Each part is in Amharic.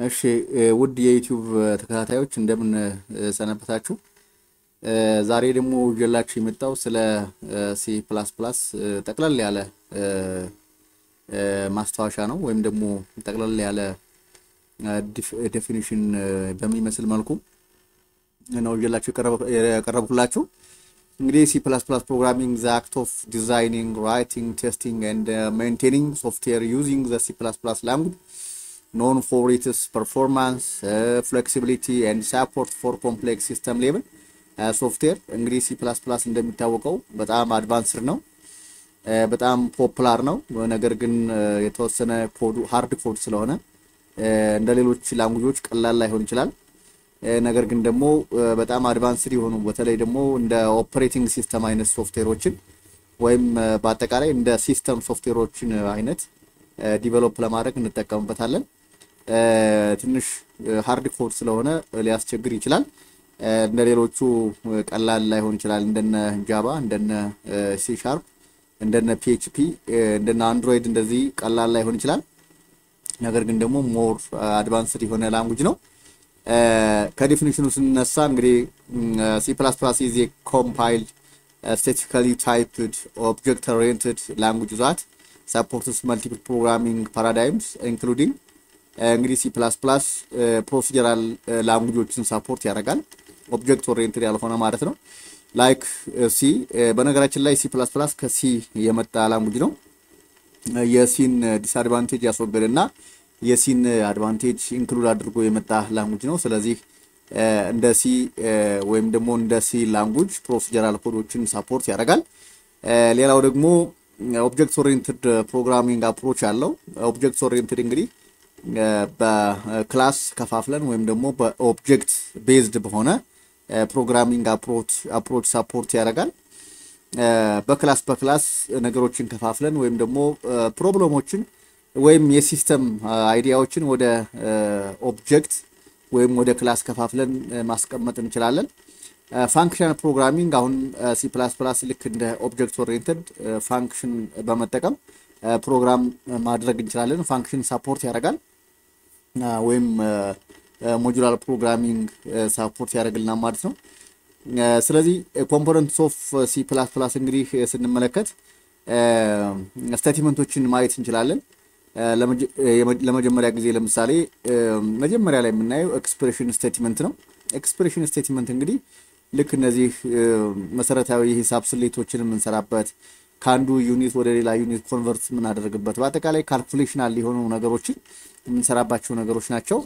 እሺ ውድ የዩቲዩብ ተከታታዮች እንደምን ሰነበታችሁ? ዛሬ ደግሞ ይዤላችሁ የመጣው ስለ C++ ጠቅላላ ያለ ማስታወሻ ነው ወይም ደግሞ ጠቅላላ ያለ ዴፊኒሽን በሚመስል መልኩ ነው ይዤላችሁ የቀረብኩላችሁ። እንግዲህ C++ programming the act of designing, writing, testing and maintaining software using the C++ language known for its performance, flexibility and support for complex system level software. እንግዲህ C++ እንደሚታወቀው በጣም አድቫንስድ ነው፣ በጣም ፖፑላር ነው። ነገር ግን የተወሰነ ኮዱ ሃርድ ኮድ ስለሆነ እንደ ሌሎች ላንጉጆች ቀላል ላይሆን ይችላል። ነገር ግን ደግሞ በጣም አድቫንስድ የሆኑ በተለይ ደግሞ እንደ ኦፕሬቲንግ ሲስተም አይነት ሶፍትዌሮችን ወይም በአጠቃላይ እንደ ሲስተም ሶፍትዌሮችን አይነት ዲቨሎፕ ለማድረግ እንጠቀምበታለን። ትንሽ ሃርድ ኮድ ስለሆነ ሊያስቸግር ይችላል። እንደሌሎቹ ቀላል ላይሆን ይችላል። እንደነ ጃቫ፣ እንደነ C#፣ እንደነ PHP፣ እንደነ አንድሮይድ እንደዚህ ቀላል ላይሆን ይችላል። ነገር ግን ደግሞ ሞር አድቫንስድ የሆነ ላንጉጅ ነው። ከዲፊኒሽኑ ስንነሳ እንግዲህ C++ is a compiled statically typed object oriented language that supports multiple programming paradigms including እንግዲህ C++ ፕሮሲጀራል ላንጉጆችን ሰፖርት ያደርጋል። ኦብጀክት ኦሪየንትድ ያልሆነ ማለት ነው። ላይክ C በነገራችን ላይ C++ ከC የመጣ ላንጉጅ ነው። የሲን ዲስአድቫንቴጅ ያስወገደና የሲን አድቫንቴጅ ኢንክሉድ አድርጎ የመጣ ላንጉጅ ነው። ስለዚህ እንደ C ወይም ደግሞ እንደ C ላንጉጅ ፕሮሲጀራል ኮዶችን ሰፖርት ያደርጋል። ሌላው ደግሞ ኦብጀክት ኦሪየንትድ ፕሮግራሚንግ አፕሮች አለው። ኦብጀክት ኦሪየንትድ እንግዲህ በክላስ ከፋፍለን ወይም ደግሞ በኦብጀክት ቤዝድ በሆነ ፕሮግራሚንግ አፕሮች ሰፖርት ያደርጋል። በክላስ ነገሮችን ከፋፍለን ወይም ደግሞ ፕሮብሌሞችን ወይም የሲስተም አይዲያዎችን ወደ ኦብጀክት ወይም ወደ ክላስ ከፋፍለን ማስቀመጥ እንችላለን። ፋንክሽናል ፕሮግራሚንግ አሁን C++ ልክ እንደ ኦብጀክት ኦሪየንትድ ፋንክሽን በመጠቀም ፕሮግራም ማድረግ እንችላለን። ፋንክሽን ሰፖርት ያደርጋል ወይም ሞጁላር ፕሮግራሚንግ ሰፖርት ያደርግልናል ማለት ነው። ስለዚህ ኮምፖነንትስ ኦፍ C++ እንግዲህ ስንመለከት ስቴትመንቶችን ማየት እንችላለን። ለመጀመሪያ ጊዜ ለምሳሌ መጀመሪያ ላይ የምናየው ኤክስፕሬሽን ስቴትመንት ነው። ኤክስፕሬሽን ስቴትመንት እንግዲህ ልክ እነዚህ መሰረታዊ የሂሳብ ስሌቶችን የምንሰራበት ካንዱ ዩኒት ወደ ሌላ ዩኒት ኮንቨርት የምናደርግበት በአጠቃላይ ካልኩሌሽናል የሆኑ ነገሮችን የምንሰራባቸው ነገሮች ናቸው።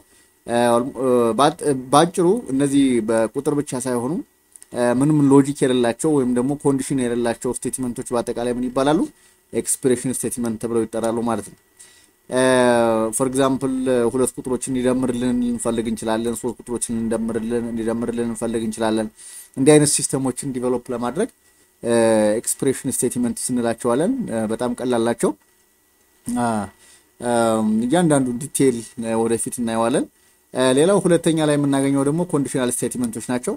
ባጭሩ እነዚህ በቁጥር ብቻ ሳይሆኑ ምንም ሎጂክ የሌላቸው ወይም ደግሞ ኮንዲሽን የሌላቸው ስቴትመንቶች በአጠቃላይ ምን ይባላሉ? ኤክስፕሬሽን ስቴትመንት ተብለው ይጠራሉ ማለት ነው። ፎር ኤግዛምፕል ሁለት ቁጥሮችን እንዲደምርልን እንፈልግ እንችላለን። ሶስት ቁጥሮችን እንዲደምርልን እንፈልግ እንችላለን። እንዲህ አይነት ሲስተሞችን ዲቨሎፕ ለማድረግ ኤክስፕሬሽን ስቴትመንት ስንላቸዋለን። በጣም ቀላል ናቸው። እያንዳንዱ ዲቴል ወደፊት እናየዋለን። ሌላው ሁለተኛ ላይ የምናገኘው ደግሞ ኮንዲሽናል ስቴትመንቶች ናቸው።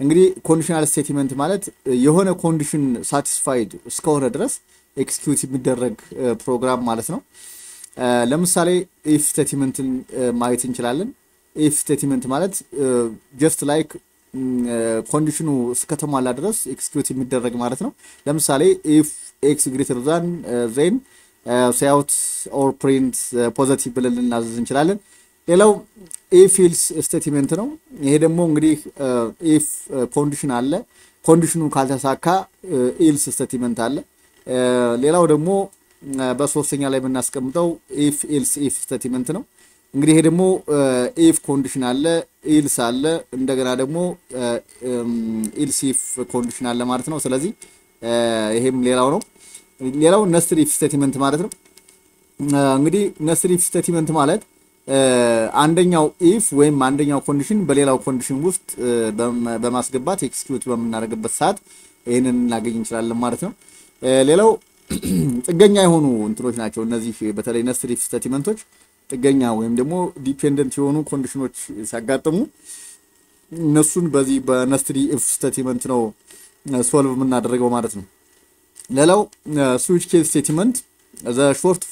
እንግዲህ ኮንዲሽናል ስቴትመንት ማለት የሆነ ኮንዲሽን ሳቲስፋይድ እስከሆነ ድረስ ኤክስኪዩት የሚደረግ ፕሮግራም ማለት ነው። ለምሳሌ ኢፍ ስቴትመንትን ማየት እንችላለን። ኢፍ ስቴትመንት ማለት ጀስት ላይክ ኮንዲሽኑ እስከተሟላ ድረስ ኤክስኪዩት የሚደረግ ማለት ነው። ለምሳሌ ኢፍ x ግሬተር ዛን ዜን ሳይአውት ኦር ፕሪንት ፖዚቲቭ ብለን ልናዘዝ እንችላለን። ሌላው ኢፍ ኤልስ ስቴትመንት ነው። ይሄ ደግሞ እንግዲህ ኢፍ ኮንዲሽን አለ፣ ኮንዲሽኑ ካልተሳካ ኤልስ ስቴትመንት አለ። ሌላው ደግሞ በሶስተኛ ላይ የምናስቀምጠው ኢፍ ኤልስ ኢፍ ስቴትመንት ነው። እንግዲህ ይሄ ደግሞ ኢፍ ኮንዲሽን አለ፣ ኤልስ አለ፣ እንደገና ደግሞ ኤልስ ኢፍ ኮንዲሽን አለ ማለት ነው። ስለዚህ ይሄም ሌላው ነው። ሌላው ነስትድ ኢፍ ስቴትመንት ማለት ነው። እንግዲህ ነስትድ ኢፍ ስቴትመንት ማለት አንደኛው ኢፍ ወይም አንደኛው ኮንዲሽን በሌላው ኮንዲሽን ውስጥ በማስገባት ኤክስኪዩት በመናደርግበት ሰዓት ይሄንን እናገኝ እንችላለን ማለት ነው። ሌላው ጥገኛ የሆኑ እንትሮች ናቸው። እነዚህ በተለይ ነስትድ ኢፍ ስቴትመንቶች ጥገኛ ወይም ደግሞ ዲፔንደንት የሆኑ ኮንዲሽኖች ሲያጋጥሙ እነሱን በዚህ በነስትድ ኢፍ ስቴትመንት ነው ሶልቭ የምናደርገው ማለት ነው። ሌላው ስዊች ኬዝ ስቴትመንት the short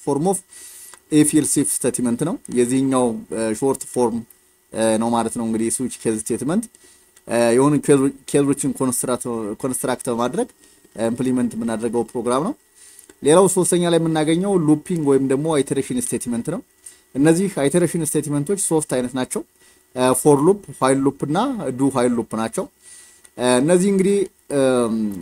form of if else if statement ነው የዚህኛው ሾርት ፎርም ነው ማለት ነው እንግዲህ ስዊች ኬዝ ስቴትመንት የሆነ ኬዞችን ኮንስትራክት በማድረግ ኢምፕሊመንት የምናደርገው ፕሮግራም ነው ሌላው ሶስተኛ ላይ የምናገኘው ሉፒንግ ወይም ደግሞ አይተሬሽን ስቴትመንት ነው እነዚህ አይተሬሽን ስቴትመንቶች ሶስት አይነት ናቸው ፎር ሉፕ ዋይል ሉፕ እና ዱ ዋይል ሉፕ ናቸው እነዚህ እንግዲህ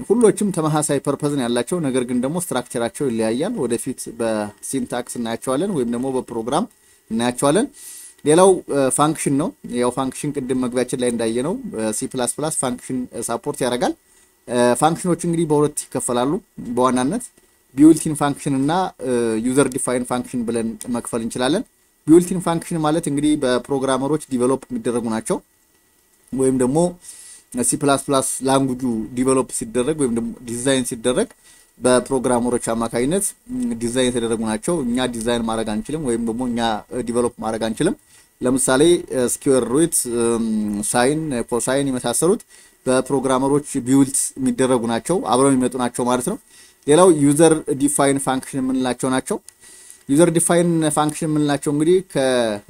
ሁሎችም ተመሳሳይ ፐርፐዝ ያላቸው ነገር ግን ደግሞ ስትራክቸራቸው ይለያያል ወደፊት በሲንታክስ እናያቸዋለን ወይም ደግሞ በፕሮግራም እናያቸዋለን ሌላው ፋንክሽን ነው ያው ፋንክሽን ቅድም መግቢያችን ላይ እንዳየነው C++ ፋንክሽን ሰፖርት ያደርጋል ፋንክሽኖች እንግዲህ በሁለት ይከፈላሉ በዋናነት ቢውልቲን ፋንክሽን እና ዩዘር ዲፋይን ፋንክሽን ብለን መክፈል እንችላለን ቢውልቲን ፋንክሽን ማለት እንግዲህ በፕሮግራመሮች ዲቨሎፕ የሚደረጉ ናቸው ወይም ደግሞ C++ ላንጉጁ ዲቨሎፕ ሲደረግ ወይም ደግሞ ዲዛይን ሲደረግ በፕሮግራመሮች አማካይነት ዲዛይን የተደረጉ ናቸው እኛ ዲዛይን ማድረግ አንችልም ወይም ደግሞ እኛ ዲቨሎፕ ማድረግ አንችልም ለምሳሌ ስኩዌር ሩት ሳይን ኮሳይን የመሳሰሉት በፕሮግራመሮች ቢውልት የሚደረጉ ናቸው አብረው የሚመጡ ናቸው ማለት ነው ሌላው ዩዘር ዲፋይን ፋንክሽን የምንላቸው ናቸው ዩዘር ዲፋይን ፋንክሽን የምንላቸው እንግዲህ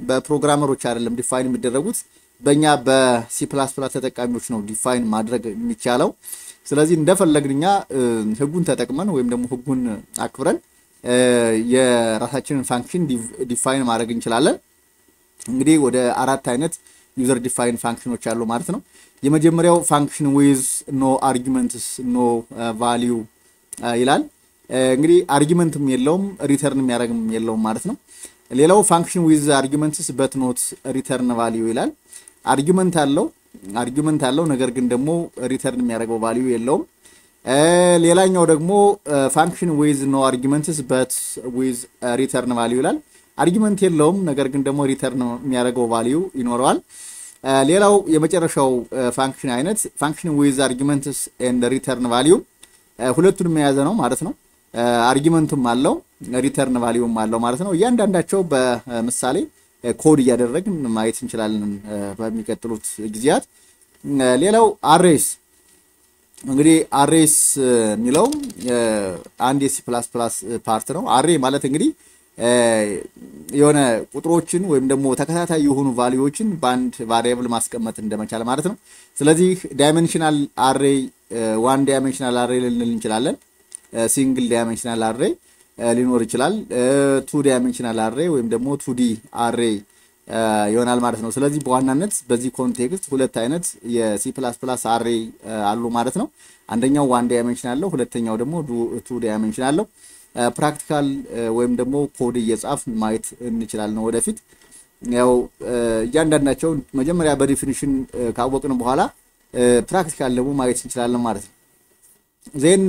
በፕሮግራመሮች አይደለም ዲፋይን የሚደረጉት በእኛ በC++ ተጠቃሚዎች ነው ዲፋይን ማድረግ የሚቻለው ስለዚህ እንደፈለግንኛ ህጉን ተጠቅመን ወይም ደግሞ ህጉን አክብረን የራሳችንን ፋንክሽን ዲፋይን ማድረግ እንችላለን እንግዲህ ወደ አራት አይነት ዩዘር ዲፋይን ፋንክሽኖች አሉ ማለት ነው የመጀመሪያው ፋንክሽን ዊዝ ኖ አርጊመንትስ ኖ ቫልዩ ይላል እንግዲህ አርጊመንትም የለውም ሪተርን የሚያደርግም የለውም ማለት ነው ሌላው ፋንክሽን ዊዝ አርጊመንትስ በት ኖት ሪተርን ቫልዩ ይላል አርጊመንት አለው ነገር ግን ደግሞ ሪተርን የሚያደርገው ቫልዩ የለውም ሌላኛው ደግሞ ፋንክሽን ዊዝ ኖ አርጊመንትስ በት ዊዝ ሪተርን ቫልዩ ይላል አርጊመንት የለውም ነገር ግን ደግሞ ሪተርን የሚያደርገው ቫልዩ ይኖረዋል ሌላው የመጨረሻው ፋንክሽን አይነት ፋንክሽን ዊዝ አርጊመንትስ ኤንድ ሪተርን ቫልዩ ሁለቱንም የያዘ ነው ማለት ነው አርጊመንቱም አለው ሪተርን ቫልዩም አለው ማለት ነው እያንዳንዳቸው በምሳሌ ኮድ እያደረግን ማየት እንችላለን በሚቀጥሉት ጊዜያት ሌላው አሬስ እንግዲህ አሬስ የሚለው አንድ የC++ ፓርት ነው አሬ ማለት እንግዲህ የሆነ ቁጥሮችን ወይም ደግሞ ተከታታይ የሆኑ ቫልዩዎችን በአንድ ቫሪያብል ማስቀመጥ እንደመቻል ማለት ነው ስለዚህ ዳይሜንሽናል አሬ ዋን ዳይሜንሽናል አሬ ልንል እንችላለን ሲንግል ዳይሜንሽናል አሬ ሊኖር ይችላል 2 ዳይሜንሽናል አሬ ወይም ደግሞ 2D አሬ ይሆናል ማለት ነው ስለዚህ በዋናነት በዚህ ኮንቴክስት ሁለት አይነት የC++ አሬ አሉ ማለት ነው አንደኛው 1 ዳይሜንሽን አለው ሁለተኛው ደግሞ 2 ዳይሜንሽን አለው ፕራክቲካል ወይም ደግሞ ኮድ እየጻፍ ማየት እንችላለን ወደፊት ያው እያንዳንዳቸው መጀመሪያ በዲፊኒሽን ካወቅን በኋላ ፕራክቲካል ደግሞ ማየት እንችላለን ማለት ነው ዜን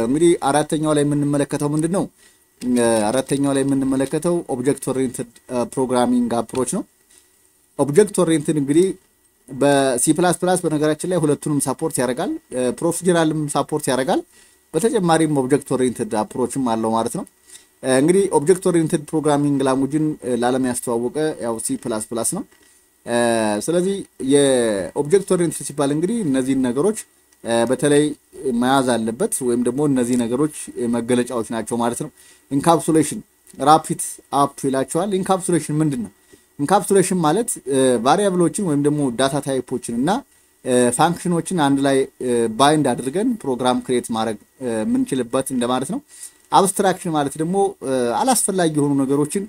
እንግዲህ አራተኛው ላይ የምንመለከተው ምንድነው አራተኛው ላይ የምንመለከተው ኦብጀክት ኦሪየንትድ ፕሮግራሚንግ አፕሮች ነው ኦብጀክት ኦሪየንትድ እንግዲህ በC++ በነገራችን ላይ ሁለቱንም ሰፖርት ያደርጋል ፕሮሲጀራልም ሰፖርት ያደርጋል በተጨማሪም ኦብጀክት ኦሪየንትድ አፕሮችም አለው ማለት ነው እንግዲህ ኦብጀክት ኦሪየንትድ ፕሮግራሚንግ ላንጉጅን ለዓለም ያስተዋወቀ ያው C++ ነው ስለዚህ የኦብጀክት ኦሪየንትድ ሲባል እንግዲህ እነዚህ ነገሮች በተለይ መያዝ አለበት ወይም ደግሞ እነዚህ ነገሮች መገለጫዎች ናቸው ማለት ነው ኢንካፕሱሌሽን ራፒድ አፕ ይላቸዋል ኢንካፕሱሌሽን ምንድነው ኢንካፕሱሌሽን ማለት ቫሪያብሎችን ወይም ደግሞ ዳታ ታይፖችን እና ፋንክሽኖችን አንድ ላይ ባይንድ አድርገን ፕሮግራም ክሬት ማድረግ ምንችልበት እንደማለት ነው አብስትራክሽን ማለት ደግሞ አላስፈላጊ የሆኑ ነገሮችን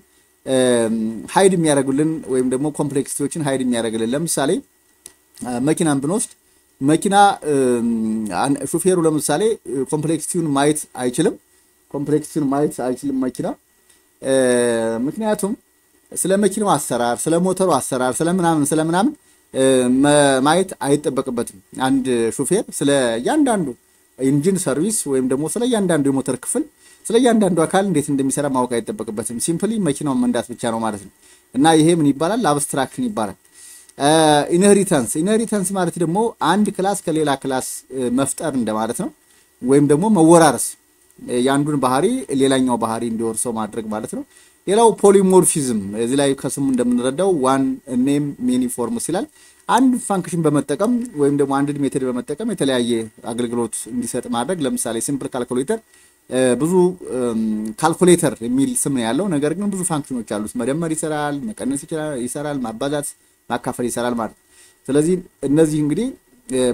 ሃይድ የሚያደርጉልን ወይም ደግሞ ኮምፕሌክሲቲዎችን ሃይድ የሚያደርጉልን ለምሳሌ መኪናን ብንወስድ መኪና ሹፌሩ ለምሳሌ ኮምፕሌክሲቲውን ማየት አይችልም መኪና ምክንያቱም ስለ መኪናው አሰራር ስለ ሞተሩ አሰራር ስለምናምን ማየት አይጠበቅበትም አንድ ሹፌር ስለ ያንዳንዱ ኢንጂን ሰርቪስ ወይም ደግሞ ስለ ያንዳንዱ የሞተር ክፍል ስለ ያንዳንዱ አካል እንዴት እንደሚሰራ ማወቅ አይጠበቅበትም ሲምፕሊ መኪናውን መንዳት ብቻ ነው ማለት ነው እና ይሄ ምን ይባላል አብስትራክሽን ይባላል ኢንሄሪታንስ ማለት ደግሞ አንድ ክላስ ከሌላ ክላስ መፍጠር እንደማለት ነው ወይም ደግሞ መወራረስ ያንዱን ባህሪ ሌላኛው ባህሪ እንዲወርሰው ማድረግ ማለት ነው ሌላው ፖሊሞርፊዝም እዚህ ላይ ከስሙ እንደምንረዳው ዋን ኔም ሜኒ ፎርምስ ይላል አንድ ፋንክሽን በመጠቀም ወይም ደግሞ አንድ ሜተድ በመጠቀም የተለያየ አገልግሎት እንዲሰጥ ማድረግ ለምሳሌ ሲምፕል ካልኩሌተር ብዙ ካልኩሌተር የሚል ስም ያለው ነገር ግን ብዙ ፋንክሽኖች አሉት። መደመር ይሰራል፣ መቀነስ ይሰራል፣ ማባዛት ማካፈል ይሰራል ማለት ነው። ስለዚህ እነዚህ እንግዲህ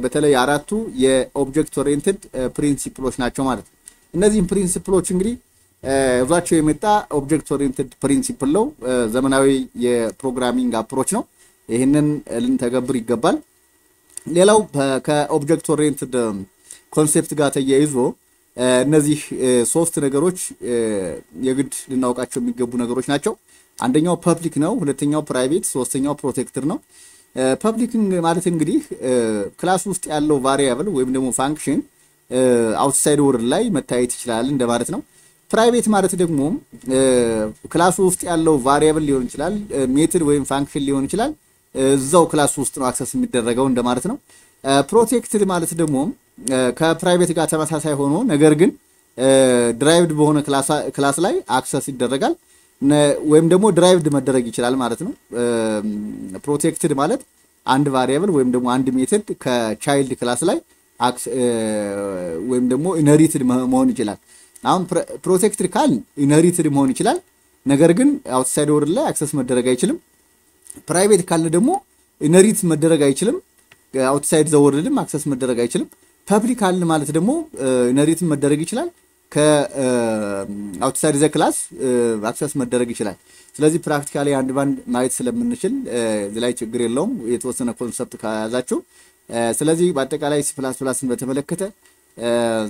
በተለይ አራቱ የኦብጀክት ኦሪየንትድ ፕሪንሲፕሎች ናቸው ማለት ነው። እነዚህም ፕሪንሲፕሎች እንግዲህ እዛቸው የመጣ ኦብጀክት ኦሪየንትድ ፕሪንሲፕል ነው፣ ዘመናዊ የፕሮግራሚንግ አፕሮች ነው። ይህንን ልንተገብር ይገባል። ሌላው ከኦብጀክት ኦሪየንትድ ኮንሴፕት ጋር ተያይዞ እነዚህ ሶስት ነገሮች የግድ ልናውቃቸው የሚገቡ ነገሮች ናቸው። አንደኛው ፐብሊክ ነው፣ ሁለተኛው ፕራይቬት፣ ሶስተኛው ፕሮቴክትድ ነው። ፐብሊክ ማለት እንግዲህ ክላስ ውስጥ ያለው ቫሪያብል ወይም ደግሞ ፋንክሽን አውትሳይድ ወርልድ ላይ መታየት ይችላል እንደማለት ነው። ፕራይቬት ማለት ደግሞ ክላስ ውስጥ ያለው ቫሪያብል ሊሆን ይችላል፣ ሜትድ ወይም ፋንክሽን ሊሆን ይችላል፣ እዛው ክላስ ውስጥ ነው አክሰስ የሚደረገው እንደማለት ነው። ፕሮቴክትድ ማለት ደግሞ ከፕራይቬት ጋር ተመሳሳይ ሆኖ ነገር ግን ድራይቭድ በሆነ ክላስ ላይ አክሰስ ይደረጋል ወይም ደግሞ ድራይቭድ መደረግ ይችላል ማለት ነው። ፕሮቴክትድ ማለት አንድ ቫሪያብል ወይም ደግሞ አንድ ሜተድ ከቻይልድ ክላስ ላይ ወይም ደግሞ ኢንሄሪትድ መሆን ይችላል። አሁን ፕሮቴክትድ ካል ኢንሄሪትድ መሆን ይችላል፣ ነገር ግን አውትሳይድ ወርልድ ላይ አክሰስ መደረግ አይችልም። ፕራይቬት ካል ደግሞ ኢንሄሪት መደረግ አይችልም፣ አውትሳይድ ዘ ወርልድም አክሰስ መደረግ አይችልም። ፐብሊክ ካል ማለት ደግሞ ኢንሄሪት መደረግ ይችላል፣ ከአውትሳይድ ዘ ክላስ አክሰስ መደረግ ይችላል። ስለዚህ ፕራክቲካሊ አንድ ባንድ ማየት ስለምንችል እዚህ ላይ ችግር የለውም የተወሰነ ኮንሰፕት ከያዛችሁ። ስለዚህ በአጠቃላይ C++ን በተመለከተ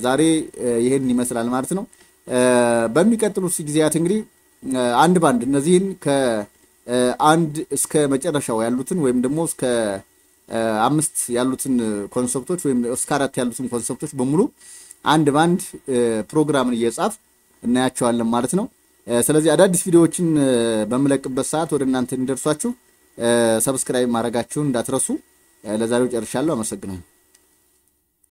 ዛሬ ይሄን ይመስላል ማለት ነው። በሚቀጥሉት ጊዜያት እንግዲህ አንድ ባንድ እነዚህን ከአንድ እስከ መጨረሻው ያሉትን ወይም ደግሞ እስከ 5 ያሉትን ኮንሰፕቶች ወይም እስከ 4 ያሉትን ኮንሰፕቶች በሙሉ አንድ ባንድ ፕሮግራምን እየጻፍ እናያቸዋለን ማለት ነው። ስለዚህ አዳዲስ ቪዲዮዎችን በመለቅበት ሰዓት ወደ እናንተ እንዲደርሷችሁ ሰብስክራይብ ማድረጋችሁን እንዳትረሱ። ለዛሬው ጨርሻለሁ። አመሰግናለሁ።